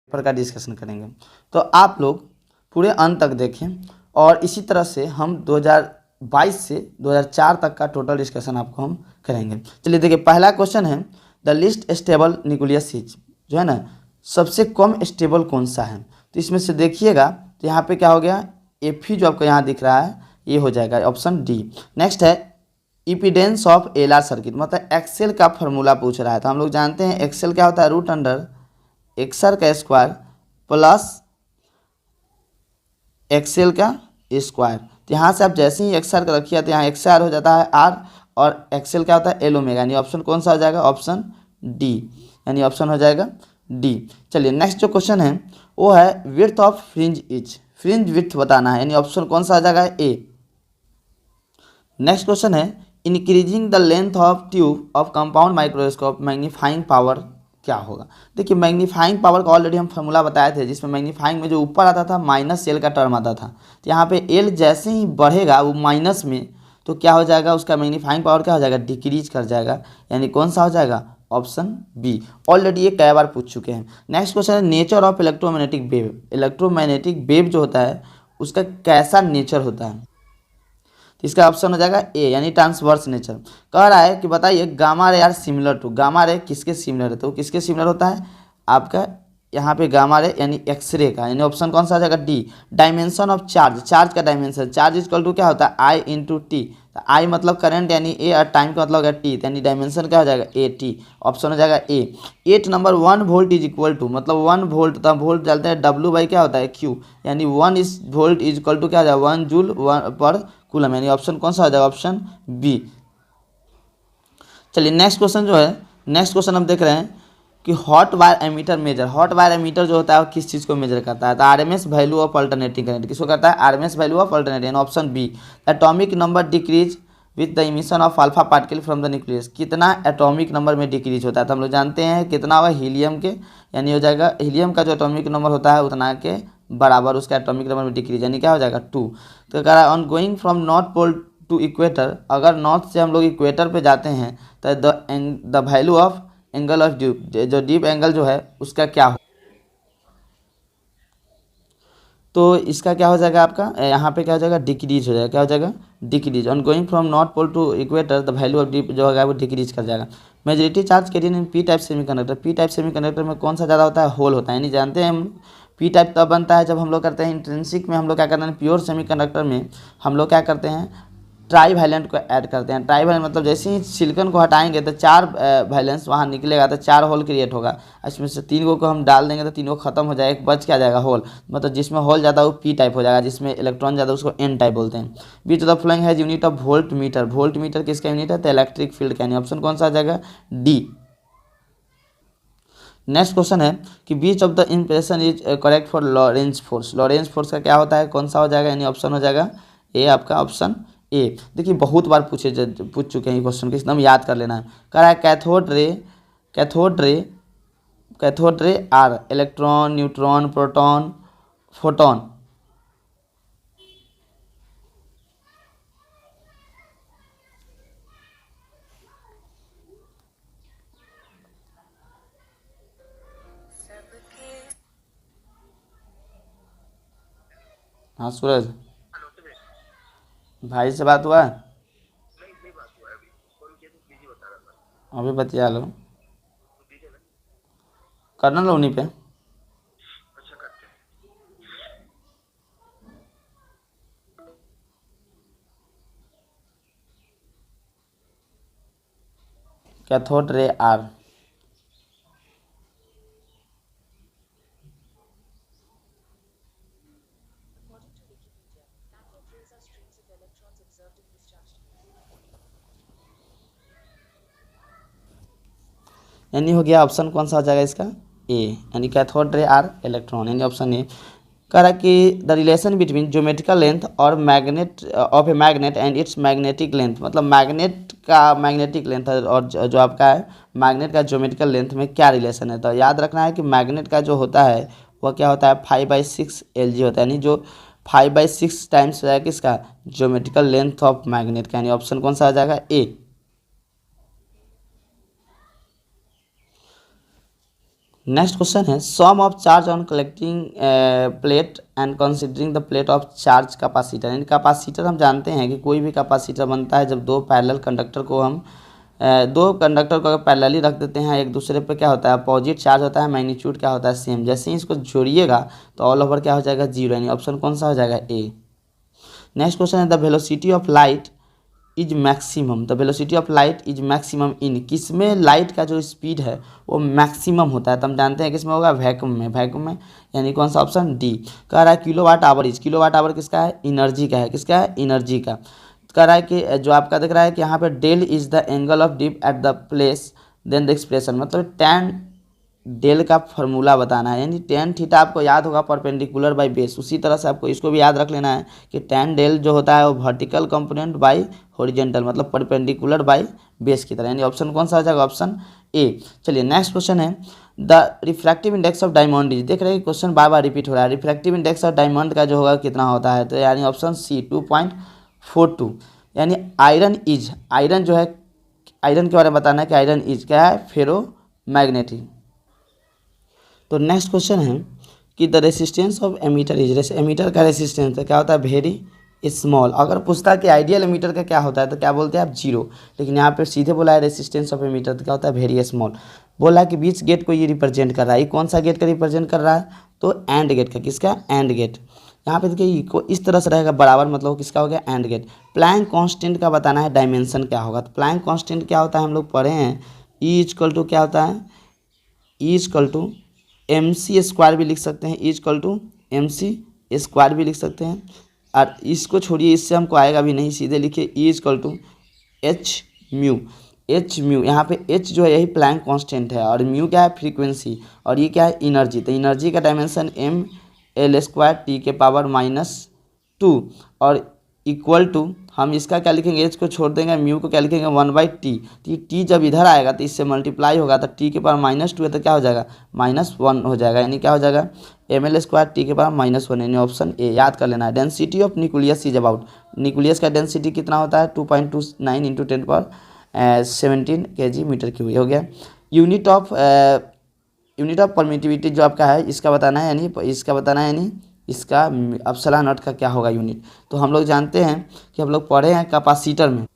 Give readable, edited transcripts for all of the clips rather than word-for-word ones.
Paper का discussion करेंगे। तो आप लोग पूरे अंत तक देखें और इसी तरह से हम 2022 से 2004 तक का टोटल डिस्कशन आपको हम करेंगे। चलिए देखिए, पहला क्वेश्चन है the list stable nucleus is, जो है ना सबसे कम स्टेबल कौन सा है। तो इसमें से देखिएगा तो यहाँ पे क्या हो गया, एफ जो आपको यहाँ दिख रहा है ये हो जाएगा ऑप्शन डी। नेक्स्ट है इम्पीडेंस ऑफ एलआर सर्किट, मतलब एक्सेल का फॉर्मूला पूछ रहा है। तो हम लोग जानते हैं एक्सेल क्या होता है, रूट अंडर एक्सआर का स्क्वायर प्लस एक्सेल का स्क्वायर। तो यहाँ से आप जैसे ही एक्सआर का रखिए तो यहाँ एक्सआर हो जाता है आर और एक्सेल क्या होता है एल ओमेगा, यानी ऑप्शन कौन सा हो जाएगा, ऑप्शन डी, यानी ऑप्शन हो जाएगा डी। चलिए नेक्स्ट जो क्वेश्चन है वो है width of fringe is, fringe width बताना है, यानी ऑप्शन कौन सा हो जाएगा ए। नेक्स्ट क्वेश्चन है increasing the length of tube of compound microscope magnifying power क्या होगा। देखिए मैग्नीफाइंग पावर का ऑलरेडी हम फॉर्मूला बताए थे, जिसमें मैग्नीफाइंग में जो ऊपर आता था माइनस एल का टर्म आता था। तो यहाँ पे एल जैसे ही बढ़ेगा वो माइनस में, तो क्या हो जाएगा उसका मैग्नीफाइंग पावर क्या हो जाएगा, डिक्रीज कर जाएगा, यानी कौन सा हो जाएगा, ऑप्शन बी। ऑलरेडी ये कई बार पूछ चुके हैं। नेक्स्ट क्वेश्चन है nature of electromagnetic wave, electromagnetic wave जो होता है उसका कैसा नेचर होता है। तो इसका ऑप्शन हो जाएगा ए, यानी ट्रांसवर्स नेचर। कह रहा है कि बताइए gamma ray are similar to, gamma ray किसके सिमिलर है, तो किसके सिमिलर होता है आपका यहाँ पे गामा रे यानी एक्सरे का, यानी ऑप्शन कौन सा आ जाएगा D. Dimension of charge, charge का डायमेंशन, चार्ज इक्वल टू क्या होता है आई इंटू टी। आई मतलब करंट यानी ए और टाइम का मतलब है टी, यानी डायमेंशन क्या हो जाएगा ए टी, ऑप्शन हो जाएगा A. 8 number 1 volt is equal to, मतलब 1 वोल्ट, तो वोल्ट डालते हैं डब्ल्यू बाई क्या होता है क्यू, यानी 1 is volt is equal to क्या हो जाएगा 1 जूल पर कूलम, यानी ऑप्शन कौन सा हो जाएगा, ऑप्शन बी। चलिए नेक्स्ट क्वेश्चन जो है, नेक्स्ट क्वेश्चन हम देख रहे हैं कि hot wire ammeter measure, hot wire ammeter जो होता है वो किस चीज़ को मेजर करता है, तो RMS value of alternating current, किसको करता है, RMS value of alternating, option B. Atomic number decrease with the emission of alpha particle from the nucleus, कितना एटॉमिक नंबर में डिक्रीज होता है, तो हम लोग जानते हैं कितना हुआ हीलियम के, यानी हो जाएगा हीलियम का जो एटॉमिक नंबर होता है उतना के बराबर उसका एटॉमिक नंबर में डिक्रीज, यानी क्या हो जाएगा 2। तो कह रहा है on going from north pole to equator, अगर नॉर्थ से हम लोग इक्वेटर पे जाते हैं तो the value of angle of dip, जो डीप एंगल जो है उसका क्या हो, तो इसका क्या हो जाएगा आपका यहाँ पे क्या हो जाएगा, डिक्रीज हो जाएगा, क्या हो जाएगा decrease. On going from north pole to equator the value of dip जो होगा वो डिक्रीज कर जाएगा। Majority charge carrier in P type semiconductor, P type semiconductor में कौन सा ज़्यादा होता है, होल होता है, यानी जानते हैं हम पी टाइप तब बनता है जब हम लोग करते हैं इंट्रिंसिक में, हम लोग क्या करते हैं प्योर सेमीकंडक्टर में हम लोग क्या करते हैं ट्राई वैलेंट को ऐड करते हैं। ट्राई वैलेंट मतलब जैसे ही सिलिकॉन को हटाएंगे तो 4 वैलेंस वहाँ निकलेगा, तो 4 होल क्रिएट होगा, इसमें से 3 को हम डाल देंगे तो 3 खत्म हो जाएगा, एक बच क्या जाएगा होल, मतलब जिसमें होल ज़्यादा वो पी टाइप हो जाएगा, जिसमें इलेक्ट्रॉन ज़्यादा उसको एन टाइप बोलते हैं। बीच ऑफ द फ्लोइंग है unit of volt meter, volt meter किसका यूनिट है, तो इलेक्ट्रिक फील्ड का, यानी ऑप्शन कौन सा आ जाएगा डी। नेक्स्ट क्वेश्चन है कि which of the impression is correct for Lorentz force, Lorentz force का क्या होता है, कौन सा हो जाएगा, यानी ऑप्शन हो जाएगा ए, आपका ऑप्शन ए। देखिए बहुत बार पूछ चुके हैं ये क्वेश्चन को, एकदम याद कर लेना है। कह रहा है cathode ray, cathode ray, cathode ray are electron neutron proton photon, हाँ सूरज भाई से बात हुआ, अभी बतिया लो, करना लो उन्हीं पे। कैथोड रे आर, यानी हो गया ऑप्शन कौन सा हो जाएगा इसका ए, यानी कैथोड रे आर इलेक्ट्रॉन, यानी ऑप्शन ए। कह रहा है कि the relation between geometrical length और magnet of a magnet and its magnetic length, मतलब मैग्नेट का मैग्नेटिक लेंथ और जो आपका है मैग्नेट का ज्योमेट्रिकल लेंथ में क्या रिलेशन है। तो याद रखना है कि मैग्नेट का जो होता है वह क्या होता है 5/6 LG होता है, यानी जो 5/6 टाइम्स हो जाएगा किसका ज्योमेट्रिकल लेंथ ऑफ मैग्नेट का, यानी ऑप्शन कौन सा आ जाएगा ए। नेक्स्ट क्वेश्चन है sum of charge on collecting plate and considering the plate of charge capacitor. यानी कैपेसिटर हम जानते हैं कि कोई भी कैपेसिटर बनता है जब दो पैरेलल कंडक्टर को हम दो कंडक्टर को अगर पैरेलली रख देते हैं एक दूसरे पे, क्या होता है अपोजिट चार्ज होता है, मैग्नीट्यूड क्या होता है सेम। जैसे ही इसको जोड़िएगा तो ऑल ओवर क्या हो जाएगा जीरो, यानी ऑप्शन कौन सा हो जाएगा ए। नेक्स्ट क्वेश्चन है the velocity of light is maximum. The velocity of light is maximum in, किसमें लाइट का जो स्पीड है वो मैक्सिमम होता है, तो हम जानते हैं किसमें होगा वैक्यूम में। वैक्यूम में यानी कौन सा ऑप्शन डी। कह रहा है kilowatt hour is, kilowatt hour किसका है एनर्जी का है, किसका है एनर्जी का। कह रहा है कि जो आपका दिख रहा है कि यहाँ पे del is the angle of dip at the place then the expression, मतलब टैन डेल का फॉर्मूला बताना है। यानी टेन थीटा आपको याद होगा परपेंडिकुलर बाय बेस, उसी तरह से आपको इसको भी याद रख लेना है कि टेन डेल जो होता है वो वर्टिकल कंपोनेंट बाय हॉरिजॉन्टल, मतलब परपेंडिकुलर बाय बेस की तरह। यानी ऑप्शन कौन सा हो जाएगा ऑप्शन ए। चलिए नेक्स्ट क्वेश्चन है the refractive index of diamond is. देख रहे हैं क्वेश्चन बार बार रिपीट हो रहा है। रिफ्रैक्टिव इंडेक्स ऑफ डायमंड का जो होगा कितना होता है, तो यानी ऑप्शन सी 2.42। यानी आयरन इज, आयरन जो है आयरन के बारे में बताना है कि आयरन इज क्या है फेरो मैग्नेटिक। तो नेक्स्ट क्वेश्चन है कि the resistance of ammeter is, ammeter का रेसिस्टेंस क्या होता है वेरी स्मॉल। अगर पूछता है कि आइडियल एमीटर का क्या होता है तो क्या बोलते हैं आप जीरो, लेकिन यहाँ पे सीधे बोला है रेसिस्टेंस ऑफ एमीटर तो क्या होता है वेरी स्मॉल। बोला है कि बीच गेट को ये रिप्रेजेंट कर रहा है, ये कौन सा गेट का रिप्रेजेंट कर रहा है तो एंड गेट का, किसका एंड गेट। यहाँ पे देखिए इस तरह से रहेगा बराबर, मतलब किसका हो गया एंड गेट। प्लैंक कांस्टेंट का बताना है डायमेंशन क्या होगा, तो प्लैंक कांस्टेंट क्या होता है हम लोग पढ़े हैं ई इक्वल टू क्या होता है E equal to M C square भी लिख सकते हैं, E equal to M C square भी लिख सकते हैं। और इसको छोड़िए, इससे हमको आएगा भी नहीं, सीधे लिखिए E equal to H mu. H mu यहाँ पे एच जो है यही प्लैंक कांस्टेंट है और म्यू क्या है फ्रीक्वेंसी और ये क्या है एनर्जी। तो एनर्जी का dimension M L square T के पावर -2 और इक्वल टू हम इसका क्या लिखेंगे एच को छोड़ देंगे म्यू को क्या लिखेंगे 1/t। तो टी जब इधर आएगा तो इससे मल्टीप्लाई होगा तो टी के पावर -2 है तो क्या हो जाएगा -1 हो जाएगा, यानी क्या हो जाएगा एम एल स्क्वायर टी के पावर -1, यानी ऑप्शन ए याद कर लेना है। Density of nucleus is about, nucleus का डेंसिटी कितना होता है 2.29 इंटू 10^17 kg मीटर क्यूब हो गया। यूनिट ऑफ परमिटिविटी जो आपका है इसका बताना है, यानी इसका एप्सिलॉन नॉट का क्या होगा यूनिट। तो हम लोग जानते हैं कि हम लोग पढ़े हैं कैपेसिटर में,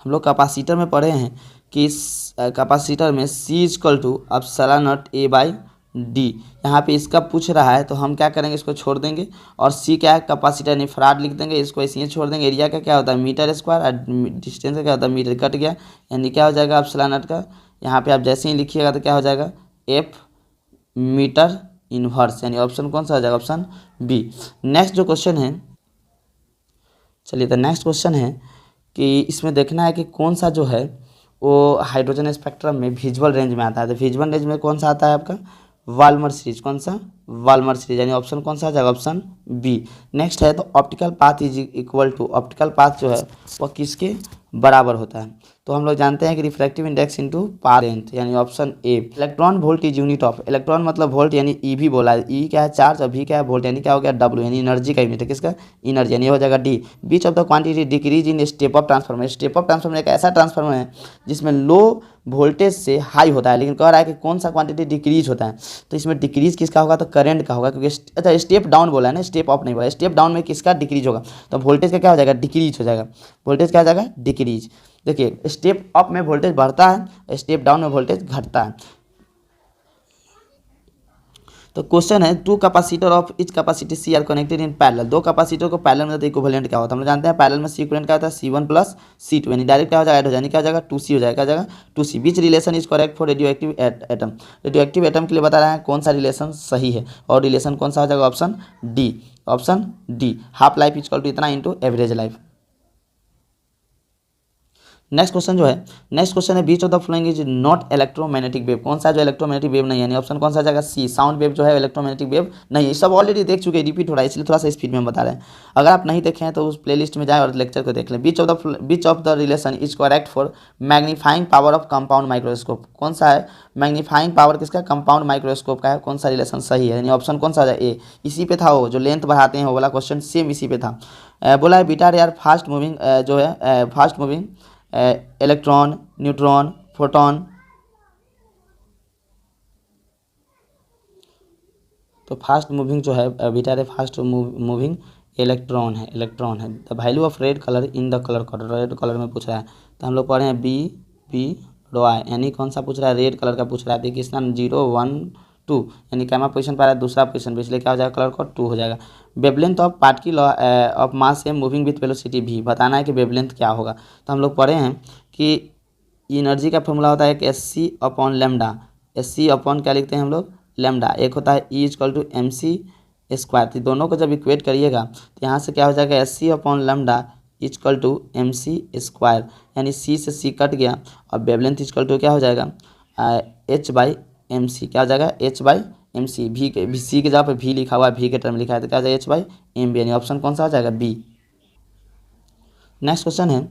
हम लोग कैपेसिटर में पढ़े हैं कि इस कैपेसिटर में C equal to epsilon naught A by D. यहाँ पे इसका पूछ रहा है तो हम क्या करेंगे इसको छोड़ देंगे और C क्या है कैपेसिटर यानी फराड लिख देंगे, इसको ऐसे ही छोड़ देंगे। एरिया का क्या होता है मीटर स्क्वायर और डिस्टेंस का क्या होता है मीटर, कट गया यानी क्या हो जाएगा एप्सिलॉन नॉट का। यहाँ पे आप जैसे ही लिखिएगा तो क्या हो जाएगा F मीटर इनवर्स, यानी ऑप्शन कौन सा हो जाएगा ऑप्शन बी। नेक्स्ट जो क्वेश्चन है, चलिए तो नेक्स्ट क्वेश्चन है कि इसमें देखना है कि कौन सा जो है वो हाइड्रोजन स्पेक्ट्रम में विजुअल रेंज में आता है। तो विजुअल रेंज में कौन सा आता है आपका वाल्मर सीरीज, कौन सा वाल्मर सीरीज, यानी ऑप्शन कौन सा आ जाएगा ऑप्शन बी। नेक्स्ट है तो optical path is equal to, optical path जो है वह किसके बराबर होता है, तो हम लोग जानते हैं कि refractive index into path length, यानी option A. Electron volt is unit of, electron मतलब वोल्ट यानी ई भी बोला है, ई क्या है चार्ज और भी क्या है वोल्ट, यानी क्या हो गया डब्ल्यू, यानी एनर्जी का यूनिट है किसका एनर्जी, यानी हो जाएगा D. Beach of the quantity decrease in step of transformer, step of transformer एक ऐसा ट्रांसफार्मर है जिसमें लो वोल्टेज से हाई होता है, लेकिन कह रहा है कि कौन सा क्वांटिटी डिक्रीज होता है, तो इसमें डिक्रीज किसका होगा तो करंट का होगा, क्योंकि अच्छा स्टेप डाउन बोला है ना, स्टेप अप नहीं बोला, स्टेप डाउन में किसका डिक्रीज होगा तो वोल्टेज का क्या हो जाएगा डिक्रीज हो जाएगा, वोल्टेज क्या हो जाएगा डिक्रीज। देखिए स्टेप अप में वोल्टेज बढ़ता है, स्टेप डाउन में वोल्टेज घटता है। तो क्वेश्चन है two capacitor of each capacity C are connected in parallel, दो कैपेसिटर को पैरेलल में इक्विवेलेंट क्या होता है हम लोग जानते हैं, पैरेलल में सी इक्विवेलेंट क्या होता है C1 + C2, यानी डायरेक्ट क्या हो जाएगा ऐड हो जाए, क्या हो जाएगा 2C हो जाएगा, क्या हो जाएगा 2C। Beach relation is correct for radio atom, radio atom के लिए बता रहे हैं कौन सा रिलेशन सही है और रिलेशन कौन सा हो जाएगा option D, option D. Half life equal to इतना into average life. Next question जो है, नेक्स्ट क्वेश्चन है which of the following is not electromagnetic wave, कौन सा जो इलेक्ट्रोमैग्नेटिक वेव नहीं है, यानी ऑप्शन कौन सा जाएगा सी। साउंड वेव जो है इलेक्ट्रोमैग्नेटिक वेव नहीं है, सब ऑलरेडी देख चुके हैं, रिपीट हो रहा है इसलिए थोड़ा सा स्पीड में हम बता रहे हैं। अगर आप नहीं देखे हैं तो उस प्लेलिस्ट में जाए और लेक्चर को देख लें। Which of the relation is correct for magnifying power of compound microscope, कौन सा है मैग्नीफाइंग पावर किसका कंपाउंड माइक्रोस्कोप का है, कौन सा रिलेशन सही है, यानी ऑप्शन कौन सा है ए। इसी पे था वो जो लेंथ बढ़ाते हैं वो वाला क्वेश्चन सेम इसी पे था। बोला है बीटा रे आर फास्ट मूविंग जो है fast moving electron neutron photon तो फास्ट मूविंग जो है बीटा रे फास्ट मूविंग इलेक्ट्रॉन है। The value of red colour in the colour code, red colour में पूछ रहा है तो हम लोग पढ़े हैं बी पी रो आई, यानी कौन सा पूछ रहा है, रेड कलर का पूछ रहा है। देखिए इसका 0 1 2 यानी कैमा पोजीशन पर आ रहा है, दूसरा पोजीशन पे, इसलिए क्या हो जाएगा कलर कोड 2 हो जाएगा। Wavelength of particle of mass am moving with velocity v, बताना है कि वेवलेंथ क्या होगा। तो हम लोग पढ़े हैं कि एनर्जी का फॉर्मूला होता है एक S C upon lambda, S C upon क्या लिखते हैं हम लोग लेमडा, एक होता है E equal to M C square. तो दोनों को जब इक्वेट करिएगा तो यहाँ से क्या हो जाएगा S C upon lambda equal to M C square, यानी सी से सी कट गया और वेवलेंथ इक्वल टू क्या हो जाएगा एच बाई एम सी, क्या हो जाएगा एच बाई एम सी, भी सी के जगह पे भी लिखा हुआ है, भी के टर्म लिखा है तो क्या हो जाएगा एच बाई एम बी, यानी ऑप्शन कौन सा हो जाएगा बी। नेक्स्ट क्वेश्चन है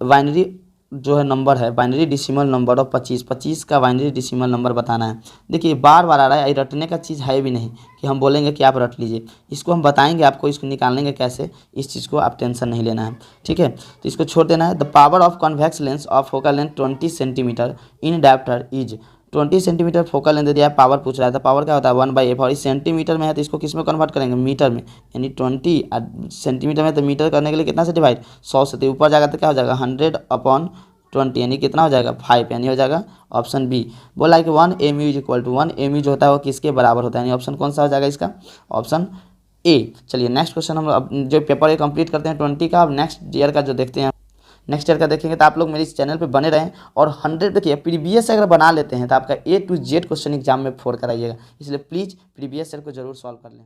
बाइनरी जो है नंबर है बाइनरी डिसिमल नंबर ऑफ 25 का बाइनरी डिसिमल नंबर बताना है। देखिए बार बार आ रहा है, रटने का चीज़ है भी नहीं कि हम बोलेंगे कि आप रट लीजिए, इसको हम बताएंगे आपको, इसको निकालेंगे कैसे, इस चीज़ को आप टेंशन नहीं लेना है, ठीक है। तो इसको छोड़ देना है। The power of convex lens of focal length 20 centimetre in dioptre is, 20 centimetre focal length दिया है, पावर पूछ रहा है तो पावर क्या होता है 1/f, और इस सेंटीमीटर में है तो इसको किस में कन्वर्ट करेंगे मीटर में, यानी 20 सेंटीमीटर में तो मीटर करने के लिए कितना से डिवाइड 100 से, तो ऊपर जाएगा तो क्या हो जाएगा 100/20, यानी कितना हो जाएगा 5, यानी हो जाएगा ऑप्शन बी। बोला है कि 1 mu इक्वल टू 1 mu जो होता है वो किसके बराबर होता है, यानी ऑप्शन कौन सा हो जाएगा इसका ऑप्शन ए। चलिए नेक्स्ट क्वेश्चन हम अब जो पेपर ये कंप्लीट करते हैं 20 का, अब नेक्स्ट ईयर का जो देखते हैं, नेक्स्ट ईयर का देखेंगे तो आप लोग मेरे इस चैनल पे बने रहें और 100 देखिए प्रीवियस अगर बना लेते हैं तो आपका A to Z question exam में 4 कराइएगा, इसलिए प्लीज़ प्रीवियस ईयर को जरूर सॉल्व कर लें।